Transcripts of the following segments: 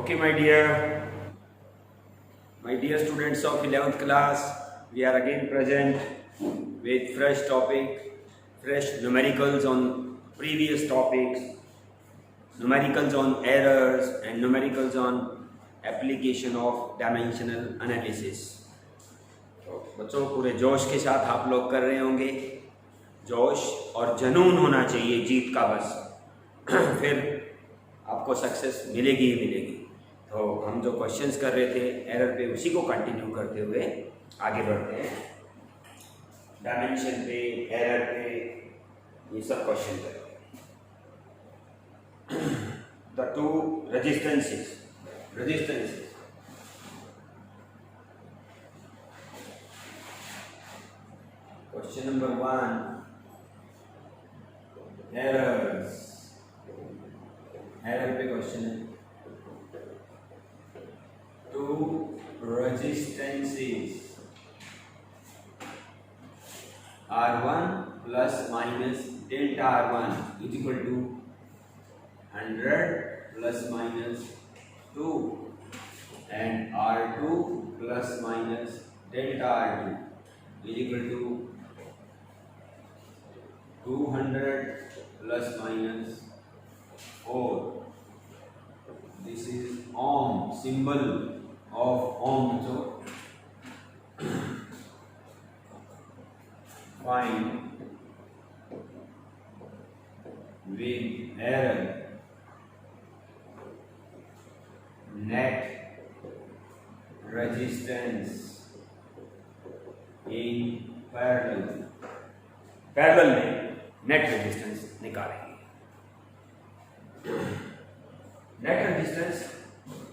Okay, my dear students of 11th class, we are again present with fresh topic, fresh numericals on previous topics, numericals on errors and numericals on application of dimensional analysis. तो बच्चों पूरे जोश के साथ आप लोग कर रहे होंगे, जोश और जुनून होना चाहिए जीत का बस फिर आपको सक्सेस मिलेगी ही मिलेगी। तो हम जो क्वेश्चंस कर रहे थे एरर पे उसी को कंटिन्यू करते हुए आगे बढ़ते हैं। डायमेंशन पे, एरर पे, ये सब क्वेश्चन करेंगे। The two resistances question number 1, errors. Error पे क्वेश्चन है, two resistances R1 plus minus delta R1 is equal to 100 plus minus 2 and R2 plus minus delta R2 is equal to 200 plus minus 4. This is ohm, symbol of ohm. So find with error net resistance in parallel में net resistance निकालेंगे। Net resistance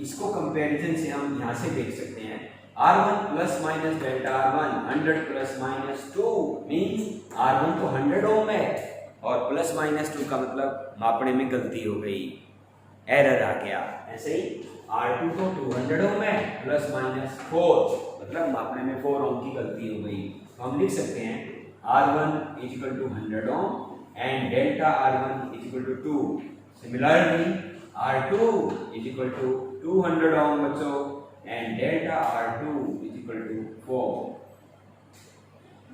इसको comparison से हम यहाँ से देख सकते हैं, R1 plus minus delta R1 100 plus minus 2 means R1 तो 100 ओम है और प्लस माइनस 2 का मतलब मापने में गलती हो गई, एरर आ गया। ऐसे ही R2 तो 200 ओम है प्लस माइनस 4 मतलब मापने में 4 ओम की गलती हो गई। तो हम लिख सकते हैं R1 is equal to 100 ohm and delta R1 is equal to 2. Similarly, R2 is equal to 200 ohm बच्चों and delta R2 is equal to 4.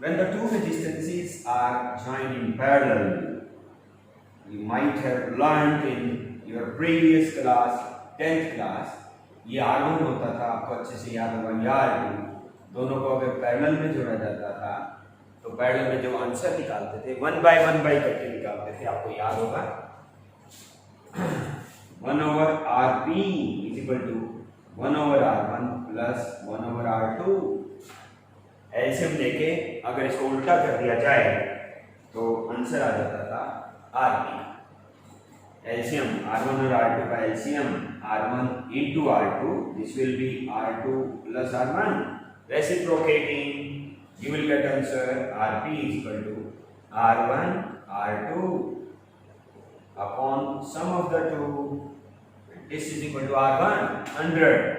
When the two resistances are joined in parallel, you might have learned in your previous class, 10th class, ये R1 होता था, आपको अच्छे से याद होगा, ये R2 दोनों को अगर पैरेलल में जोड़ा जाता था तो पैरेलल में जो आंसर निकालते थे 1 बाय करके निकालते थे, आपको याद होगा 1 over RP is equal to 1 over R1 plus 1 over R2। LCM लेके अगर इसको उल्टा कर दिया जाए तो आंसर आ जाता था RP। एलसीएम R1 और R2 का LCM R1 into R2, this will be R2 plus R1, reciprocating you will get answer Rp is equal to R1 R2 upon sum of the two, this is equal to R1 100।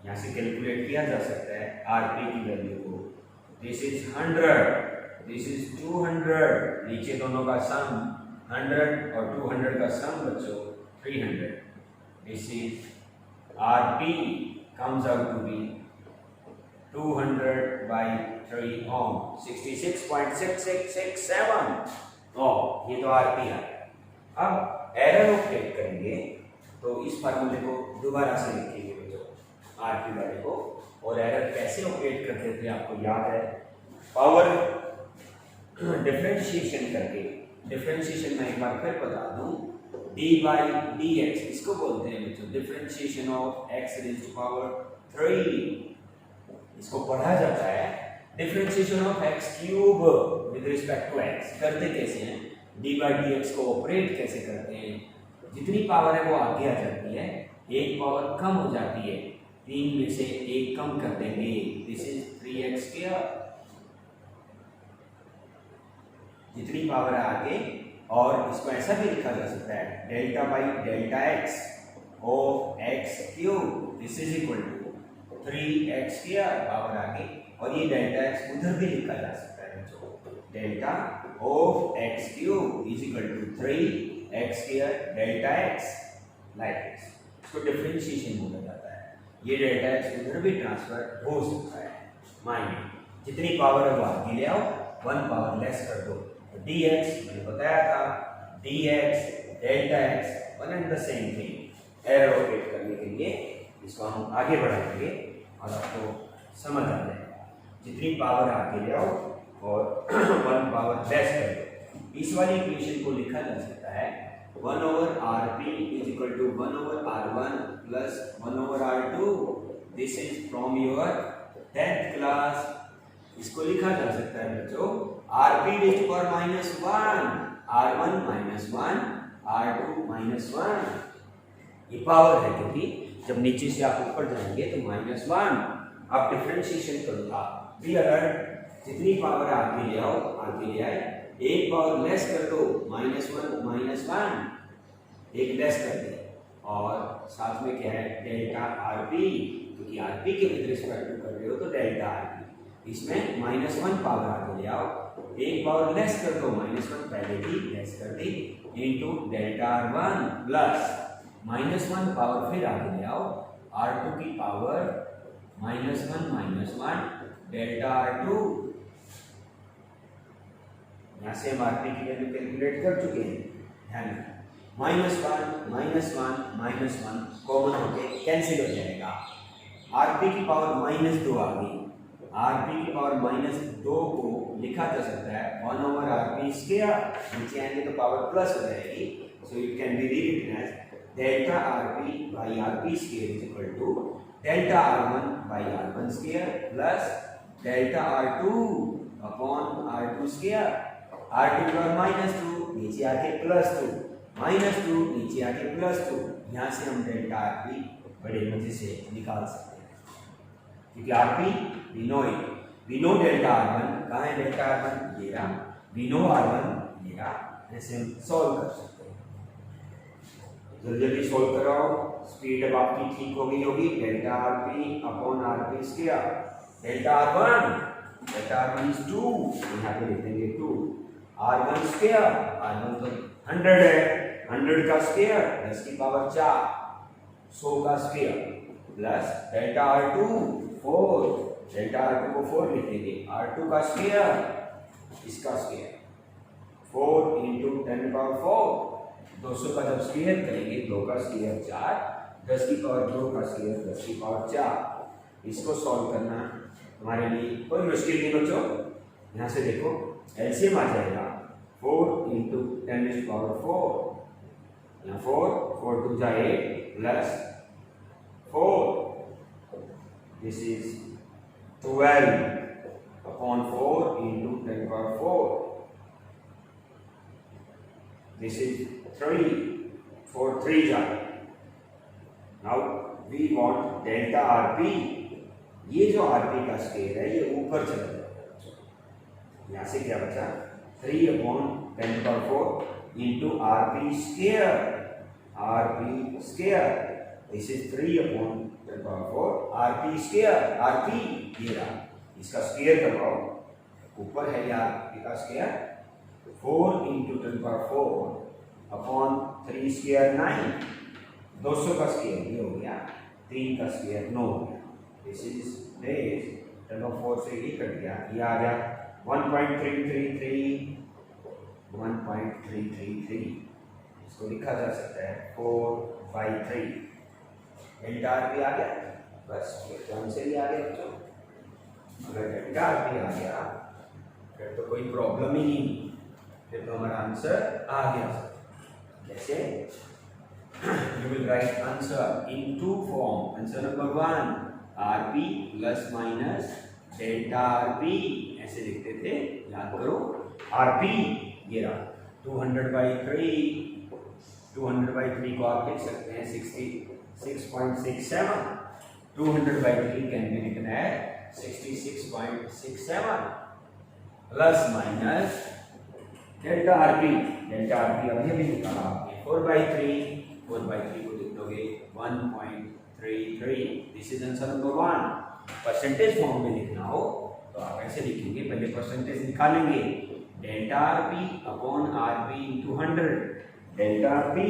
यहाँ से calculate किया जा सकता है Rp की value को, this is 100, this is 200, नीचे दोनों का सम 100 और 200 का सम बच्चों 300, this is Rp comes out to be 200 by 3 ohm 66.6667 ओम। ये तो आरपी है। अब एरर ऑपरेट करेंगे तो इस फार्मूले को दोबारा से लिखेंगे बच्चों आरपी वाले को, और एरर कैसे ऑपरेट करते थे आपको याद है, पावर डिफरेंशिएशन करके। डिफरेंशिएशन में एक बार फिर बता दूं, डी बाई डी एक्स इसको बोलते हैं बच्चों differentiation of x raise to power 3। इसको पढ़ा जाता है differentiation of x cube with respect to x. करते कैसे हैं, डी बाई डी एक्स को ऑपरेट कैसे करते हैं, जितनी पावर है वो आगे आ जाती है, एक पावर कम हो जाती है, 3 में से एक कम कर देंगे, दिस इज 3x स्क्वायर। जितनी पावर है आगे, और इसको ऐसा भी लिखा जा सकता है delta by delta x of x cube, this is equal to 3x square power आगे, और ये डेल्टा एक्स उधर भी लिखा जा सकता है बच्चों, delta of x cube is equal to 3x square delta x, like this. इसको डिफरेंशिएशन बोला जाता है। ये डेल्टा एक्स उधर भी ट्रांसफर हो सकता है। माइंड जितनी पावर है वो आगे ले आओ, 1 पावर लेस कर दो, तो dx मैंने बताया था, dx delta x one and the same thing. Error operate करने के लिए इसको हम आगे बढ़ाएंगे और आपको समझ आ जाएगा। जितनी पावर आगे ले आओ और 1 पावर लेस कर दो। इस वाली इक्वेशन को लिखा जा सकता है 1/rp is equal to 1/r1 plus 1/r2। This is from your 10th class. इसको लिखा जा सकता है बच्चों rp raised to power -1, r1 -1, r2 -1। ये पावर है क्योंकि जब नीचे से आप ऊपर जाएंगे तो -1। आप डिफरेंशिएशन करूंगा बी अलर्ट, जितनी पावर आगे ले आओ आगे ले आए, एक पावर लेस कर दो, -1 एक लेस कर दे, और साथ में क्या है डेल्टा आरपी, क्योंकि आरपी के विद रिस्पेक्ट टू कर रहे हो तो डेल्टा आरपी। इसमें -1 पावर आगे ले आओ, एक पावर लेस कर दो, -1 पहले ही लेस कर दी, into delta R one plus -1 power फिर आगे ले आओ, r2 की पावर -1 डेल्टा r2। यहाँ से हम आरपी की वैल्यू कैलकुलेट कर चुके हैं। ध्यान -1 कॉमन होके कैंसिल हो जाएगा। आरपी की पावर -2 आ गई। आरपी की पावर -2 को लिखा जा सकता है 1/rp स्क्वायर, नीचे आएंगे तो पावर प्लस हो जाएगी, so it can be rewritten as delta RP by RP square is equal to delta R one by R one square plus delta R two upon R two square. r2 -2 नीचे आके +2, -2 नीचे आके +2। यहाँ से हम डेल्टा आरपी बड़े मजे से निकाल सकते हैं, क्योंकि RP we know it, we know delta आर1। कहाँ है डेल्टा आर1? ये रहा, वी नो आर1 ये रहा। ऐसे हम सॉल्व कर सकते हैं। जल्दी जल्दी सॉल्व कराओ, स्पीड अब आपकी ठीक हो गई होगी। Delta RP upon RP square, delta R1 is 2, यहाँ पे लिख देंगे 2, r1 स्क्वायर, r1 तो 100 है, 100 का स्क्वायर 10 की पावर 4, 100 का square plus delta r2 4, delta r2 को 4 लिख देंगे, r2 का स्क्वायर इसका स्क्वायर 4 इंटू 10⁴। 200 का जब स्क्वायर करेंगे 2 का स्क्वायर 4, 10 की पावर 2 का स्क्वायर 10 की पावर 4। इसको सॉल्व करना हमारे लिए कोई मुश्किल नहीं बच्चों। यहाँ से देखो एलसीएम आ जाएगा 4 इंटू 10⁴, यहाँ 4 2 जा 8 plus 4, this is 12 upon 4 into 10⁴, this is 3, 4 3 जा। Now we want delta RP. ये जो आरपी का स्केल है ये ऊपर चला जाएगा, यहाँ से क्या बचा 3 upon 10⁴ into RP square, RP square, this is 3 upon 10⁴ RP square. RP ये रहा, इसका स्क्वायर करवाओ, ऊपर है यार आरपी का स्क्वायर, 4 इंटू 10⁴ अपॉन 3 स्क्वायर 9, 200 का स्क्वायर ये हो गया, 3 का स्क्वायर 9 हो गया, दिस इज 10⁴ से ये कट गया, ये आ गया 1.333, 1.333। इसको लिखा जा सकता है 4/3। डेल्टा आरपी आ गया, बस एकदम से ही आ गया बच्चों। अगर डेल्टा आरपी आ गया फिर तो कोई प्रॉब्लम ही नहीं, फिर तो हमारा आंसर आ गया। कैसे? You will write answer in 2 form. Answer number 1 rp plus minus delta RP ऐसे लिखते थे, याद करो। आरपी ये रहा 200/3, 200/3 को आप लिख सकते हैं 66.67, 200/3 can be written as 66.67 plus minus delta RP. Delta RP अभी अभी निकाला आपने 4/3, 4/3 को लिख दोगे 1.33। This is answer number 1। Percentage form में लिखना हो तो आप ऐसे लिखेंगे, पहले परसेंटेज निकालेंगे, delta RP upon RP into 100, delta RP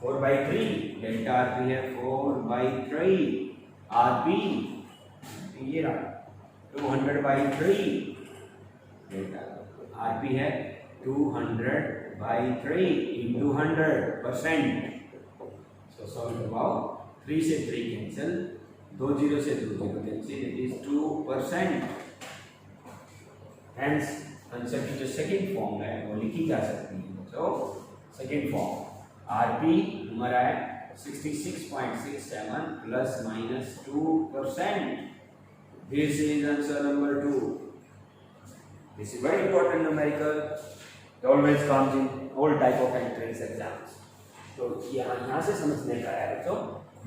4/3 delta RP है 4/3 आरपी ये रहा 200/3 डेल्टा आरपी है 200/3 into 100%. So solve about 3 से 3 cancel, 2 0 से 2 0 cancel, it is 2%. Hence answer की जो सेकेंड फॉर्म है वो लिखी जा सकती है। तो सेकेंड फॉर्म आरपी हमारा है 66.67 plus minus 2%. This is answer number 2. This is very important numerical. It always comes in all type of entrance exams. तो यहाँ से समझने का है बच्चों,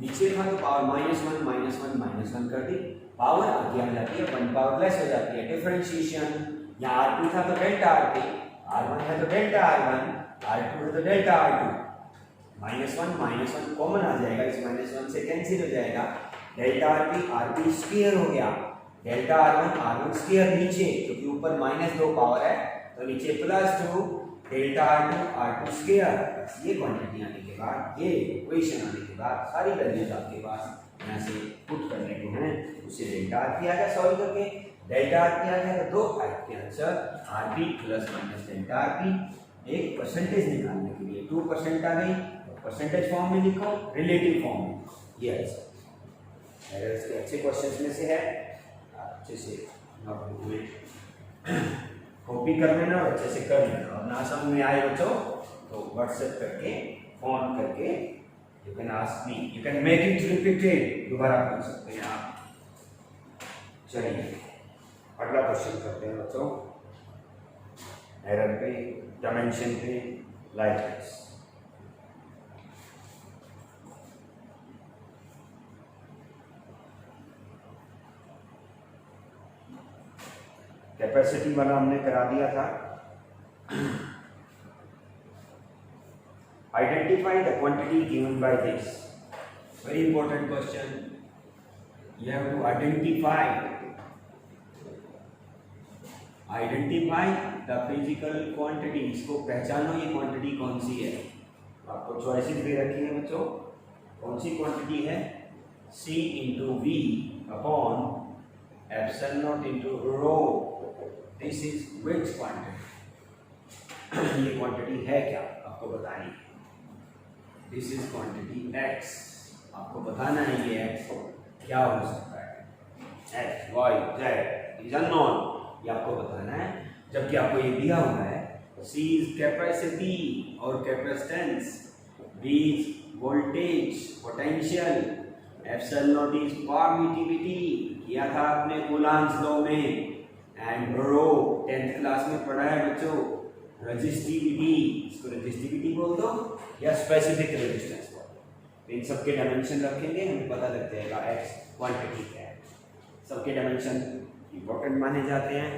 नीचे था तो पावर -1 कर दी, पावर आगे आ जाती है 1 पावर लेस हो जाती है, डिफरेंशिएशन। यहाँ R2 था तो डेल्टा R2, R1 है तो डेल्टा R1, R2 है तो डेल्टा R2, -1 कॉमन आ जाएगा, इस -1 से कैंसिल हो जाएगा, डेल्टा RP स्क्वायर हो गया, डेल्टा R1 स्क्वायर नीचे क्योंकि ऊपर -2 पावर है तो नीचे +2 डेल्टा R2 स्क्वायर। ये क्वांटिटी आने के बाद, ये इक्वेशन आने के बाद सारी वैल्यूज आपके पास यहाँ से पुट करने को हैं, उससे डेल्टा RP आ गया सॉल्व करके, डेल्टा RP आ गया तो दो टाइप के answer RP plus minus delta RP। एक परसेंटेज निकालने के लिए 2% आ गई, परसेंटेज फॉर्म में लिखो, रिलेटिव फॉर्म में, ये आंसर इसके अच्छे क्वेश्चंस में से है। अच्छे से कॉपी कर लेना और अच्छे से कर लेना, और ना समझ में आए बच्चों तो व्हाट्सएप करके फोन करके you can ask me, you can make it repeated, दोबारा पूछ सकते हैं आप। चलिए अगला क्वेश्चन करते हैं बच्चों, एरर पे, डायमेंशन पे, लाइक दिस। कैपेसिटी वाला हमने करा दिया था। Identify the quantity given by this, very important question, you have to identify the physical quantity. इसको पहचानो, ये क्वांटिटी कौन सी है, आपको चॉइसेस दे रखी है बच्चों, कौन सी क्वांटिटी है, C into V upon epsilon not into rho। This is which quantity, ये क्वांटिटी है क्या आपको बतानी है, दिस इज क्वांटिटी x, आपको बताना है ये x क्या हो सकता है, x y z is unknown, ये आपको बताना है। जबकि आपको ये दिया हुआ है C इज कैपेसिटी और capacitance, V is voltage potential, epsilon not is permittivity, किया था आपने कूलॉम्स लॉ में, एंड रो 10th क्लास में पढ़ा है बच्चों, रेजिस्टिविटी, इसको रेजिस्टिविटी बोल दो या स्पेसिफिक रेजिस्टेंस बोल दो। इन सबके डायमेंशन रखेंगे, हमें पता लग जाएगा x क्वांटिटी क्या है। सबके डायमेंशन इंपॉर्टेंट माने जाते हैं,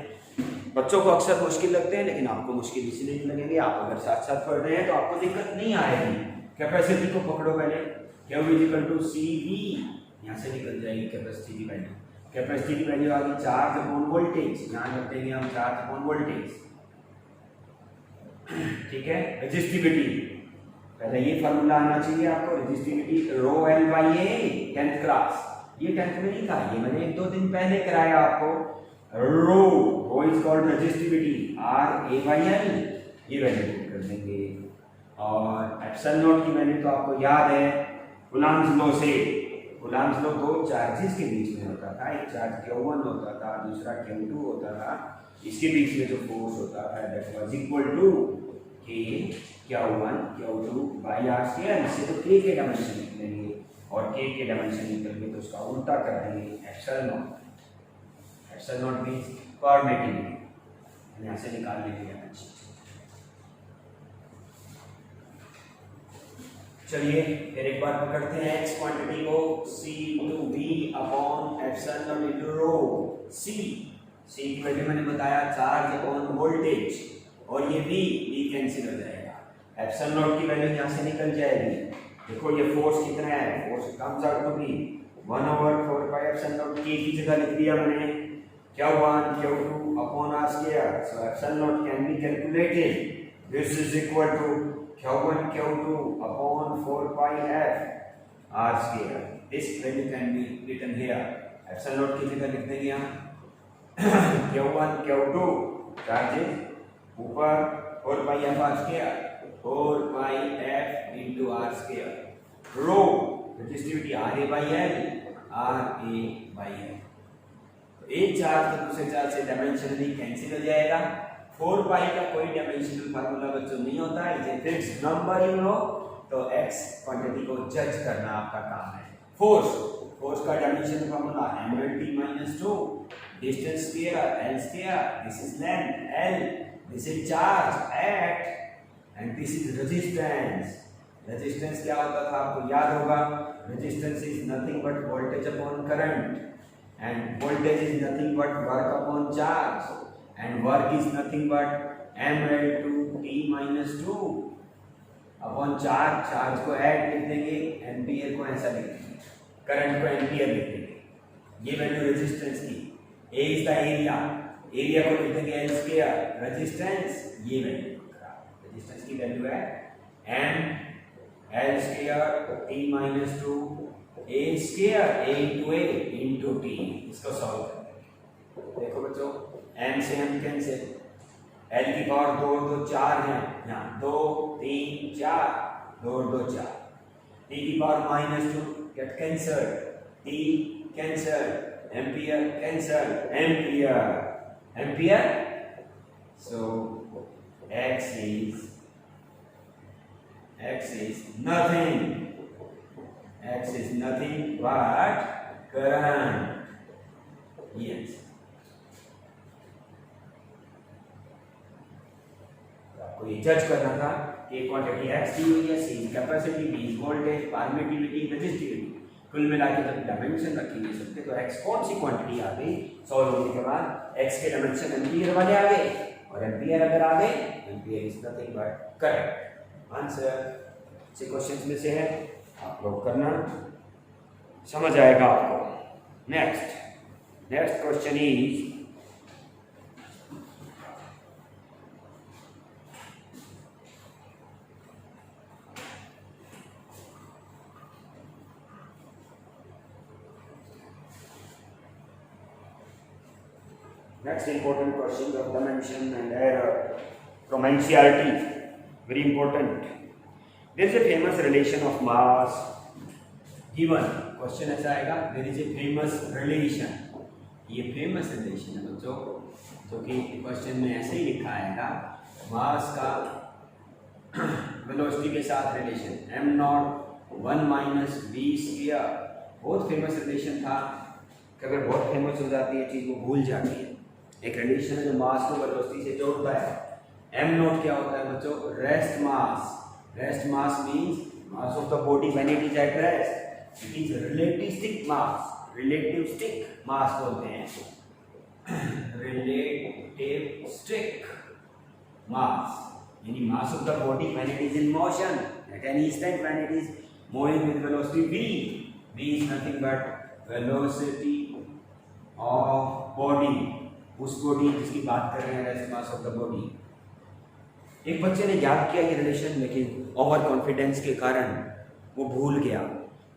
बच्चों को अक्सर मुश्किल लगते हैं, लेकिन आपको मुश्किल इसलिए नहीं लगेंगे, आप अगर साथ साथ पढ़ रहे हैं तो आपको दिक्कत नहीं आएगी। कैपेसिटी को पकड़ो पहले, Q इक्वल टू CV, यहाँ से निकल जाएगी कैपेसिटी की वैल्यू, कैपेसिटी की वैल्यू आ गई चार्ज अपॉन वोल्टेज, यहाँ रख देंगे हम चार्ज अपॉन वोल्टेज, ठीक है। रेजिस्टिविटी, पहले ये फार्मूला आना चाहिए आपको, resistivity rho L by A, 10th class, ये 10th में नहीं था, ये मैंने 1-2 दिन पहले कराया आपको। Rho is called resistivity, R A by L, ये वैल्यू पुट कर देंगे, और एप्सिलॉन नॉट की वैल्यू तो आपको याद है कूलॉम्स लॉ से, कूलॉम्स लॉ दो चार्जेस के बीच में होता था, एक चार्ज Q1 होता था, दूसरा Q2 होता था, इसके बीच में जो फोर्स होता था that was equal to K Q1 Q2 by R square. इससे तो K के डायमेंशन निकलेंगे, और K के डायमेंशन निकल गए तो उसका उल्टा कर देंगे, epsilon not, epsilon not means permittivity, यहाँ से निकाल लेंगे डायमेंशन। चलिए फिर एक बार पकड़ते हैं x क्वांटिटी को, C into V upon epsilon not into rho. C की वैल्यू मैंने बताया चार्ज अपॉन वोल्टेज, और ये V कैंसिल हो जाएगा, एप्सिलॉन नॉट की वैल्यू यहाँ से निकल जाएगी। देखो ये फोर्स कितना है, force comes out to be 1/4 pi epsilon not, K की जगह लिख दिया मैंने Q1 Q2 upon R square, so epsilon not can be calculated, this is equal to Q1 Q2 upon 4 pi f r square. This value can be written here. epsilon naught की जगह लिख देंगे हम Q1 Q2 चार्जेस ऊपर 4 pi f r square, 4 pi f into r square. Rho resistivity RA by L, RA by L. एक charge तो दूसरे charge से डायमेंशनली कैंसिल हो जाएगा। 4 पाई का कोई डायमेंशनल फार्मूला बच्चों नहीं होता है, इसे फिक्स्ड नंबर यू नो, तो x क्वांटिटी को जज करना आपका काम है। फोर्स का dimensional formula m/t-2, distance square l square, this is length l, this is charge at and this is resistance. Resistance क्या होता था आपको याद होगा, resistance is nothing but voltage upon current, and voltage is nothing but work upon charge, and work is nothing but mL/t-2 upon charge। Charge को add लिख देंगे, ampere को ऐसा लिख देंगे, करंट को एम्पियर लिख देंगे। ये वैल्यू रेजिस्टेंस की। A is the area, area को लिख देंगे L स्क्वायर, रेजिस्टेंस ये वैल्यू, रेजिस्टेंस की वैल्यू है m L square t-2 a square a into t। इसको सॉल्व करेंगे। देखो बच्चों, m से m कैंसिल, l की पावर 2 और 2 4 है, यहाँ 2 3 4, 2 और 2 4, t की power -2 get cancel, t cancel, ampere cancel, ampere. So x is nothing but current। yes, आपको ये जज करना था कि क्वांटिटी x दी हुई है, c capacity, b voltage, permittivity, resistivity, कुल मिला के जब डायमेंशन रखेंगे सबके, तो x कौन सी क्वांटिटी आ गई सॉल्व होने के बाद, x के डायमेंशन एम्पियर वाले आ गए, और एम्पियर अगर आ गए, ampere is nothing but current. Answer से क्वेश्चंस में से है, आप लोग करना, समझ आएगा आपको। Next question is next important question of dimension and error from NCERT, very important। there is a famous relation of mass given, question ऐसा आएगा, there is a famous relation। ये फेमस रिलेशन है बच्चों, जो कि क्वेश्चन में ऐसे ही लिखा आएगा, मास का वेलोसिटी के साथ रिलेशन m0 1 - v स्क्वायर। बहुत फेमस रिलेशन था, अगर बहुत फेमस हो जाती है चीज़ वो भूल जाती है। एक रिलेशन है जो मास को वेलोसिटी से जोड़ता है। m0 क्या होता है बच्चों, rest mass means mass of the body when it is at rest, it is relativistic mass बोलते हैं, रिलेटिविस्टिक मास, यानी mass of the body when it is in motion at any instant when it is moving with velocity v is nothing but velocity of body, उस body जिसकी बात कर रहे हैं, rest mass of the body. एक बच्चे ने याद किया ये रिलेशन, लेकिन ओवर कॉन्फिडेंस के कारण वो भूल गया।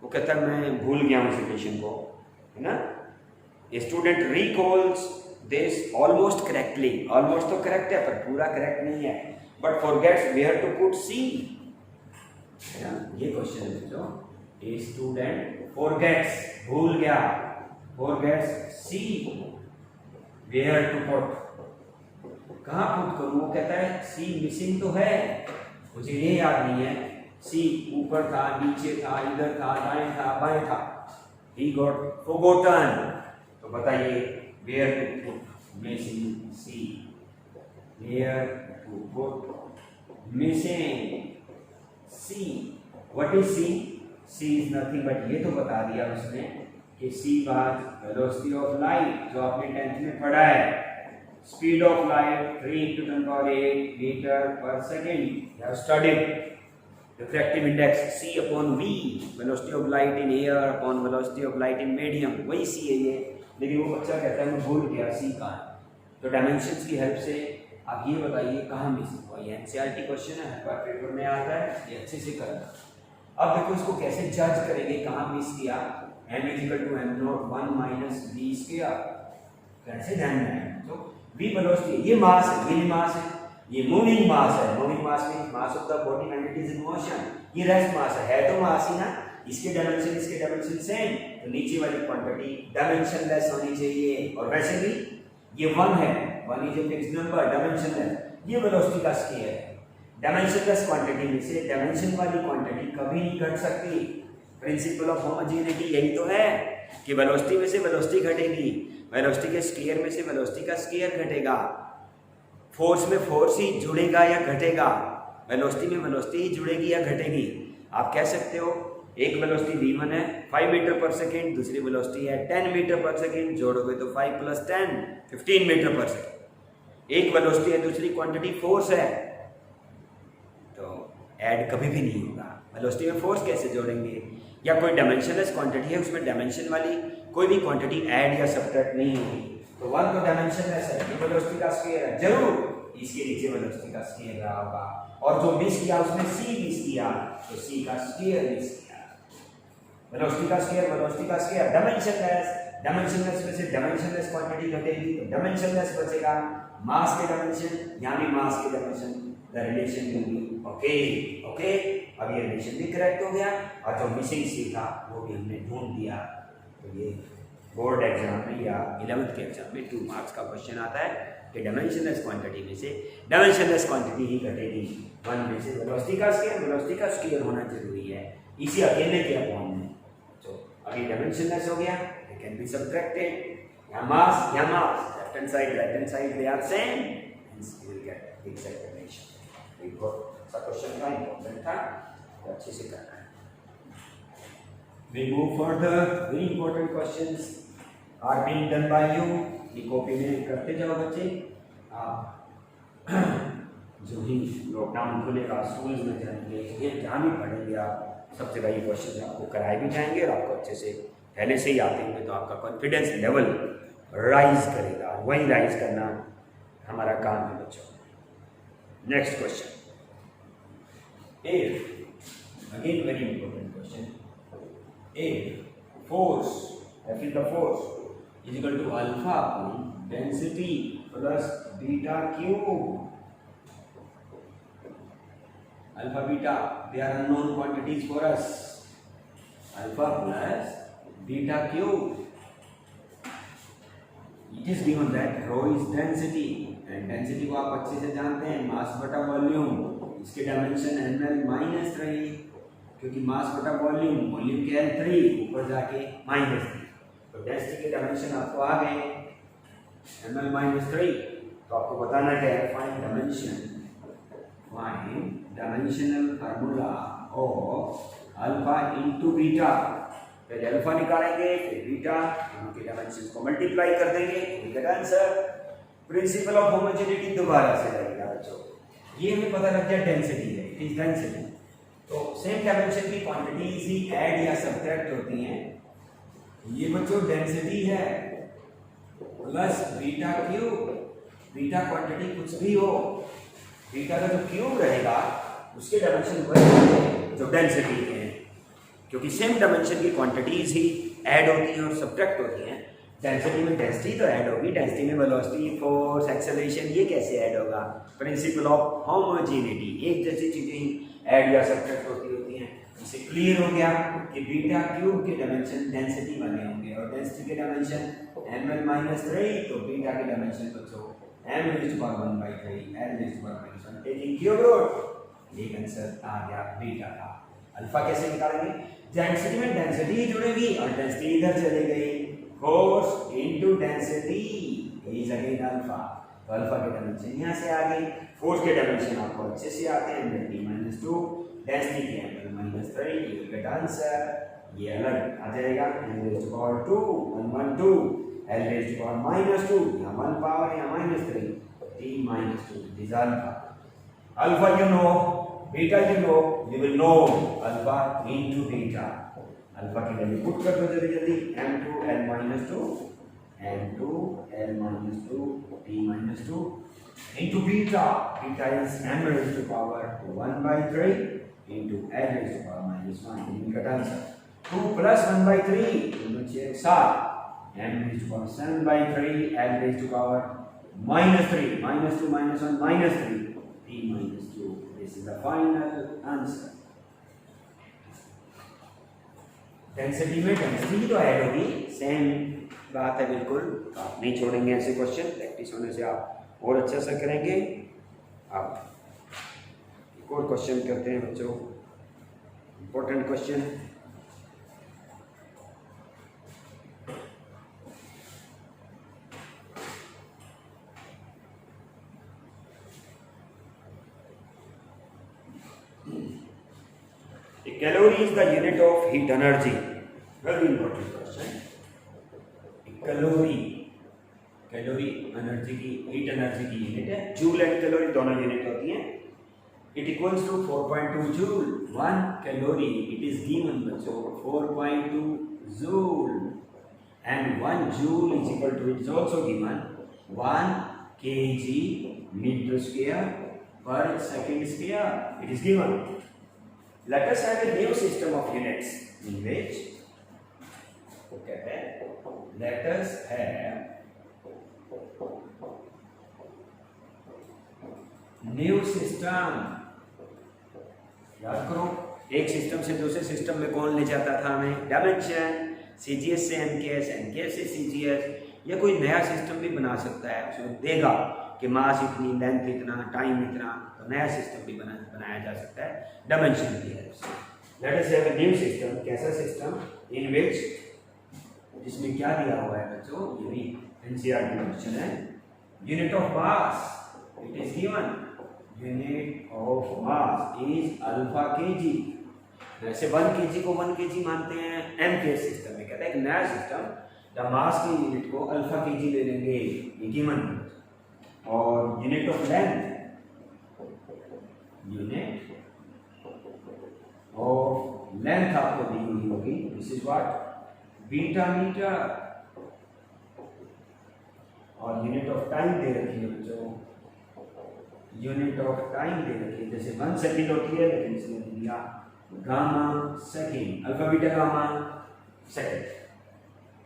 वो कहता है मैं भूल गया उस रिलेशन को, है ना। A student recalls this almost correctly, almost तो करेक्ट है पर पूरा करेक्ट नहीं है, but forgets where to put C, है ना। ये क्वेश्चन है बच्चों, ए स्टूडेंट फॉरगेट्स, भूल गया, forgets see, where to put, कहाँ पुट करूँ। वो कहता है सी मिसिंग तो है, मुझे ये याद नहीं है, सी ऊपर था, नीचे था, इधर था, दाएं था, बाएं था, he got forgotten। तो बताइए where to put missing C, where to put missing C, what is C? C is nothing but, ये तो बता दिया उसने कि C was velocity of light, जो आपने 10th में पढ़ा है, speed of light 3 × 10⁸ meter per second, you have studied। refractive index c upon v, velocity of light in air upon velocity of light in medium, वही c है ये। लेकिन वो बच्चा कहता है मैं भूल गया c कहाँ है। तो डायमेंशंस की हेल्प से आप ये बताइए कहाँ मिस हुआ। ये एनसीईआरटी क्वेश्चन है, हर बार पेपर में आता है, ये अच्छे से करना। अब देखो इसको कैसे जज करेंगे कहाँ मिस किया। m equal to m not 1 minus v square, कैसे ध्यान में आए। तो v वेलोसिटी, ये मास है, ये मास है, ये मूविंग मास है। Moving mass means mass of the body when it is in motion. ये रेस्ट मास है तो मास ही ना, इसके डायमेंशन सेम, तो नीचे वाली क्वांटिटी डायमेंशनलेस होनी चाहिए। और वैसे भी ये 1 है, 1 is a fixed number, dimensionless. ये वेलोसिटी का स्केल है। डायमेंशनलेस क्वांटिटी में से डायमेंशन वाली क्वांटिटी कभी नहीं घट सकती। प्रिंसिपल ऑफ होमोजेनिटी यही तो है कि वेलोसिटी में से वेलोसिटी घटेगी, वेलोसिटी के स्केयर में से वेलोसिटी का स्केयर घटेगा, फोर्स में फोर्स ही जुड़ेगा या घटेगा, वेलोसिटी में वेलोसिटी ही जुड़ेगी या घटेगी। आप कह सकते हो एक वेलोसिटी v1 है 5 मीटर पर सेकेंड, दूसरी वेलोसिटी है 10 मीटर पर सेकेंड, जोड़ोगे तो 5 + 10 15 मीटर पर सेकेंड। एक वेलोसिटी है, दूसरी क्वांटिटी फोर्स है, तो ऐड कभी भी नहीं होगा। वेलोसिटी में फोर्स कैसे जोड़ेंगे। या कोई डायमेंशनलेस क्वांटिटी है, उसमें डायमेंशन वाली कोई भी क्वांटिटी ऐड या सब्ट्रैक्ट नहीं होगी। तो 1 तो डायमेंशनलेस है, ये वेलोसिटी का स्केयर है, जरूर इसके नीचे वेलोसिटी का स्केयर रहा होगा। और जो मिस किया उसमें c मिस किया, तो c का स्केयर मिस किया। वेलोसिटी का स्केयर डायमेंशनलेस में से डायमेंशनलेस क्वांटिटी घटेगी तो डायमेंशनलेस बचेगा। मास के डायमेंशन, यानी मास के dimension, the relation will be okay. अब ये रिलेशन भी करेक्ट हो गया और जो मिसिंग सी था वो भी हमने ढूंढ दिया। तो ये बोर्ड एग्जाम में या 11th के एग्जाम में 2 मार्क्स का क्वेश्चन आता है कि डायमेंशनलेस क्वांटिटी में से डायमेंशनलेस क्वांटिटी ही घटेगी। 1 में से वेलोसिटी का स्केयर होना जरूरी है, इसी अकेले के अपॉन में। तो अभी डायमेंशनलेस हो गया, दे कैन बी सब्ट्रैक्टेड। यहाँ mass left hand side right hand side they are same, hence you will get exact relation. एक बहुत सा क्वेश्चन था, इंपॉर्टेंट था, तो अच्छे से करना है। We move further. Very important questions are being done by you. ये कॉपी में करते जाओ बच्चे। आप जो ही लॉकडाउन खुलेगा, स्कूल्स में जाएंगे, ये जहाँ भी पढ़ेंगे आप, सब जगह ये क्वेश्चन आपको कराए भी जाएंगे और आपको अच्छे से पहले से ही आते होंगे, तो आपका कॉन्फिडेंस लेवल राइज करेगा। वही राइज करना हमारा काम है बच्चों। Next question, again very important question. Force, F is the force, is equal to alpha upon density plus beta cube. Alpha, beta, they are unknown quantities for us. Alpha plus beta cube. It is given that rho is density, and density को आप अच्छे से जानते हैं, मास बटा volume. इसके dimension ml-3, क्योंकि मास बटा वॉल्यूम क्या है 3, ऊपर जाके -3, तो डेंसिटी के डायमेंशन आपको आ गए ml-3। तो आपको बताना क्या है, find dimensional formula of alpha into beta. पहले अल्फा निकालेंगे, फिर बीटा, दोनों के डायमेंशंस को मल्टीप्लाई कर देंगे, we get answer. Principle of homogeneity दोबारा से लगेगा बच्चों। ये हमें पता लग गया डेंसिटी है, इट इज डेंसिटी। तो सेम डायमेंशन की क्वांटिटीज ही ऐड या सब्ट्रैक्ट होती हैं। ये बच्चों डेंसिटी है plus beta cube. Beta quantity कुछ भी हो, बीटा का जो क्यूब रहेगा उसके डायमेंशन वही जो डेंसिटी है, क्योंकि सेम डायमेंशन की क्वांटिटीज ही ऐड होती हैं और सब्ट्रैक्ट होती हैं। डेंसिटी में डेंसिटी तो ऐड होगी, डेंसिटी में वेलोसिटी, फोर्स, एक्सेलरेशन, ये कैसे ऐड होगा। प्रिंसिपल ऑफ होमोजेनिटी, एक जैसी चीजें ही ऐड या सब्ट्रैक्ट होती हैं। इससे क्लियर हो गया कि बीटा क्यूब के डायमेंशन डेंसिटी वाले होंगे और डेंसिटी के डायमेंशन ml-3, तो बीटा के डायमेंशन बच्चों m⁻⁴ l⁻⁻⁴ taking cube root. एक आंसर आ गया बीटा का। अल्फा कैसे निकालेंगे, डेंसिटी में डेंसिटी ही जुड़ेगी और डेंसिटी इधर चली गई, force into density is again alpha. तो अल्फा के डायमेंशन यहाँ से आ गई, फोर्स के डायमेंशन आपको अच्छे से आते हैं ml-2, डेंसिटी के ml-3, you will get answer. ये अलग आ जाएगा m⁻², 1 1 2, l⁻², यहाँ 1 पावर, यहाँ -3, t-2, this alpha. Alpha you know, beta you know, you will know alpha into beta. Alpha की वैल्यू पुट कर दो जल्दी, m2 l-2, m2 l-2, t-2, into beta. Beta is m raised to power 1 by 3 into n raised to power minus 1. इनका answer 2 plus 1 by 3 दोनों चीजें साथ m raised to power 7 by 3 n raised to power minus 3 minus 2 minus 1 minus 3 t minus 2. This is the final answer. Density में density तो add होगी, same बात है बिल्कुल, आप नहीं छोड़ेंगे ऐसे क्वेश्चन, प्रैक्टिस होने से आप और अच्छा सा करेंगे। आप एक और क्वेश्चन करते हैं बच्चों, important question. Calorie is the unit of heat energy. Very important question. Calorie energy की, हीट एनर्जी की यूनिट है। जूल एंड कैलोरी दोनों यूनिट होती हैं। It equals to 4.2 joule. 1 calorie it is given बच्चों 4.2 joule and 1 joule is equal to, it is also given 1 kg metre square per second square. It is given. Let us have a new system of units in which, okay, let us have new system। याद करो, एक system से दूसरे system में कौन ले जाता था हमें? डायमेंशन। सीजीएस से एनकेएस, एनकेएस से सीजीएस, या कोई नया सिस्टम भी बना सकता है, उसमें देगा कि मास इतनी, लेंथ इतना, टाइम इतना, तो नया सिस्टम भी बनाया जा सकता है डायमेंशन की हेल्प से। Let us have a new system. कैसा सिस्टम? इन विच, जिसमें क्या दिया हुआ है बच्चों, ये भी एनसीईआरटी क्वेश्चन है। Unit of mass it is given, unit of mass is alpha KG. वैसे 1 केजी को 1 केजी मानते हैं एमकेएस सिस्टम में। कहता है कि नया सिस्टम द मास की यूनिट को अल्फा केजी ले लेंगे, ये गिवन। और unit of length, unit of length आपको दी हुई होगी, this is what, beta metre. और यूनिट ऑफ टाइम दे रखी है बच्चों, यूनिट ऑफ टाइम दे रखी है, जैसे 1 सेकेंड होती है, लेकिन इसमें दिया gamma second, alpha beta gamma second.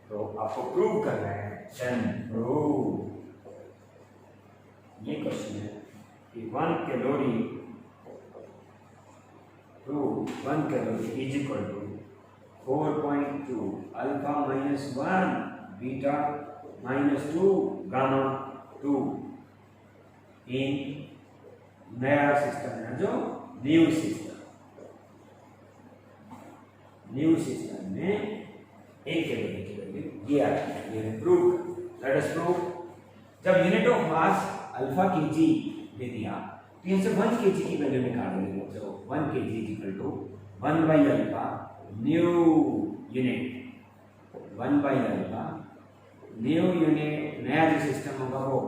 तो आपको प्रूव करना है, देन प्रूव। ये क्वेश्चन है कि 1 calorie to 1 calorie is equal to 4.2 alpha minus 1 beta minus 2 gamma 2 in नया सिस्टम है जो न्यू सिस्टम में 1 कैलोरी की वैल्यू ये आती है। ये प्रूव, लेट अस प्रूव। जब unit of mass alpha kg दे दिया तो यहाँ से 1 केजी की वैल्यू निकालेंगे बच्चों। 1 KG is equal to 1 by alpha new unit, 1 by alpha new unit, नया जो सिस्टम होगा वो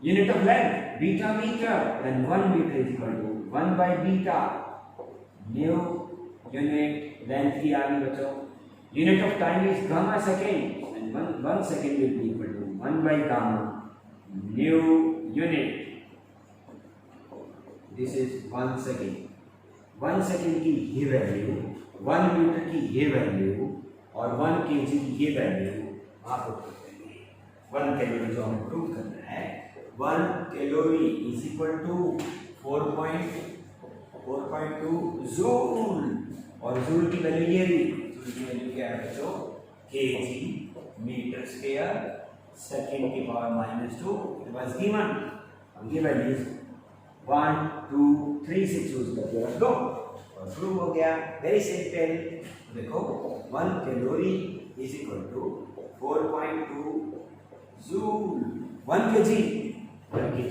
unit of length beta metre, then 1 metre is equal to 1 by beta new unit, length की आ गई बच्चों। Unit of time is gamma second and 1 second will be equal to 1 by gamma new unit. This is 1 second. 1 second की ये value, 1 metre की ये value और 1 KG की ये वैल्यू आप प्रूव करेंगे। 1 कैलोरी जो हमें प्रूव करना है, 1 calorie is equal to 4.2 joule. और जूल की वैल्यू ये रही, जूल की वैल्यू क्या है बच्चों? केजी मीटर स्क्वायर सेकेंड की पावर -2। इट वाज गिवन, अब ये वैल्यूज 1 2 3 से चूज करके रख दो और प्रूव हो गया। Very simple. देखो 1 calorie is equal to 4.2 joule. 1 KG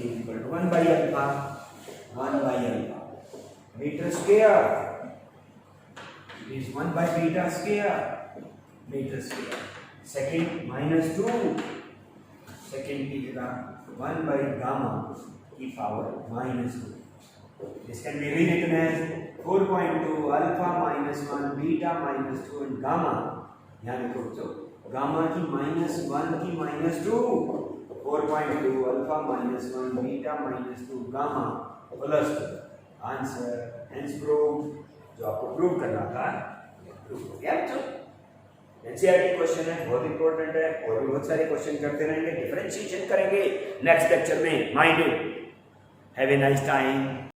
is equal to 1 by alpha metre square is 1 by beta square meter square। Second -2 second की जगह 1 by gamma की power -2। This can be rewritten as 4.2 alpha -1 beta -2 and gamma। यहाँ देखो बच्चों, gamma की -1 की -2 4.2 alpha minus 1 beta minus 2 gamma plus 2 answer hence prove. जो आपको प्रूव करना था प्रूव हो गया। तो एनसीईआरटी क्वेश्चन है, बहुत इंपॉर्टेंट है, और भी बहुत सारे क्वेश्चन करते रहेंगे, डिफरेंशिएशन करेंगे नेक्स्ट लेक्चर में। Mind it, have a nice time.